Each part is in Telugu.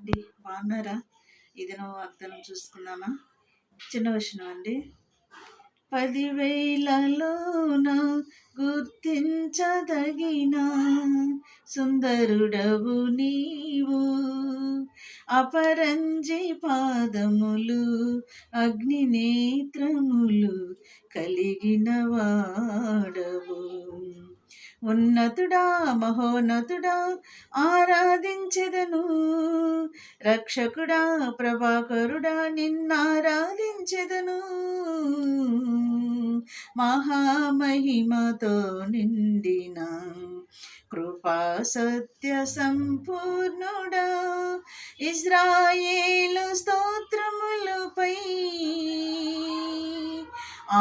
అండి, బాగున్నారా? ఇది నువ్వు వాగ్దానం చూసుకుందామా? చిన్న వచనం అండి. 10,000లోన గుర్తించదగిన సుందరుడవు నీవు, అపరంజి పాదములు అగ్ని నేత్రములు కలిగిన వాడవు. ఉన్నతుడా మహోన్నతుడా ఆరాధించెదను, రక్షకుడా ప్రభాకరుడా నిన్నారాధించెదను. మహామహిమతో నిండిన కృపా సత్య సంపూర్ణుడా, ఇజ్రాయేలు స్తోత్రములపై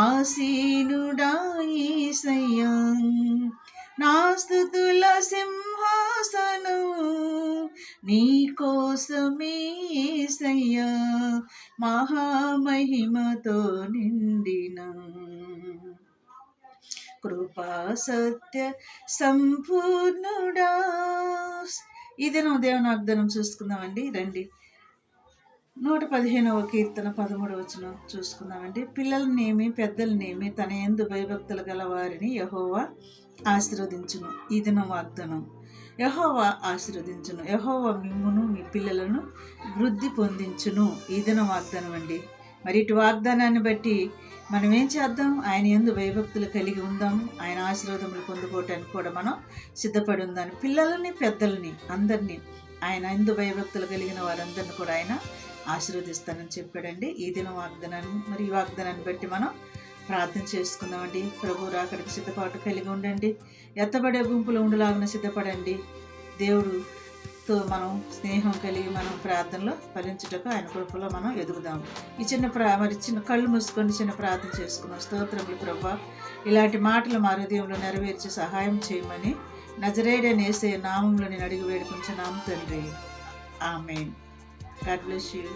ఆసీనుడా యేసయ్యా, నా స్తుతుల సింహాసనం నీ కోసమే యేసయ్యా, మహామహిమతో నిండిన కృపా సత్య సంపూర్ణుడా. ఇదేనో దేవుని వాగ్దానం చూసుకుందామండి. రండి, 115వ కీర్తన 13వ వచనం చూసుకుందామండి. పిల్లలనేమి పెద్దలనేమి తన యందు భయభక్తులు గల వారిని యెహోవా ఆశీర్వదించును. ఇది నా వాగ్దానం. యెహోవా ఆశీర్వదించును. యెహోవా మిమ్మును మీ పిల్లలను వృద్ధి పొందించును. ఇది నా వాగ్దానం అండి. మరి ఇటు వాగ్దానాన్ని బట్టి మనం ఏం చేద్దాం? ఆయన యందు భయభక్తులు కలిగి ఉందాం. ఆయన ఆశీర్వాదములు పొందుకోవటానికి కూడా మనం సిద్ధపడి ఉందాం. పిల్లలని పెద్దలని అందరినీ ఆయన యందు భయభక్తులు కలిగిన వారందరినీ కూడా ఆయన ఆశీర్వదిస్తానని చెప్పాడండి. ఈ దినం వాగ్దానాన్ని, మరి ఈ వాగ్దానాన్ని బట్టి మనం ప్రార్థన చేసుకుందామండి. ప్రభు రాకడికి సిద్ధపాటు కలిగి ఉండండి. ఎత్తబడే గుంపులో ఉండలాగిన సిద్ధపడండి. దేవుడుతో మనం స్నేహం కలిగి మనం ప్రార్థనలో ఫలించుటకు ఆయన కృపలో మనం ఎదుగుదాం. ఈ చిన్న కళ్ళు మూసుకొని చిన్న ప్రార్థన చేసుకున్నాం. స్తోత్రములు ప్రభా, ఇలాంటి మాటలు మా హృదయంలో నెరవేర్చి సహాయం చేయమని నజరేయుడైన యేసయ్య నామములో నేను అడిగి వేడుకుంటున్నాము తండ్రి. ఆమేన్. God bless you.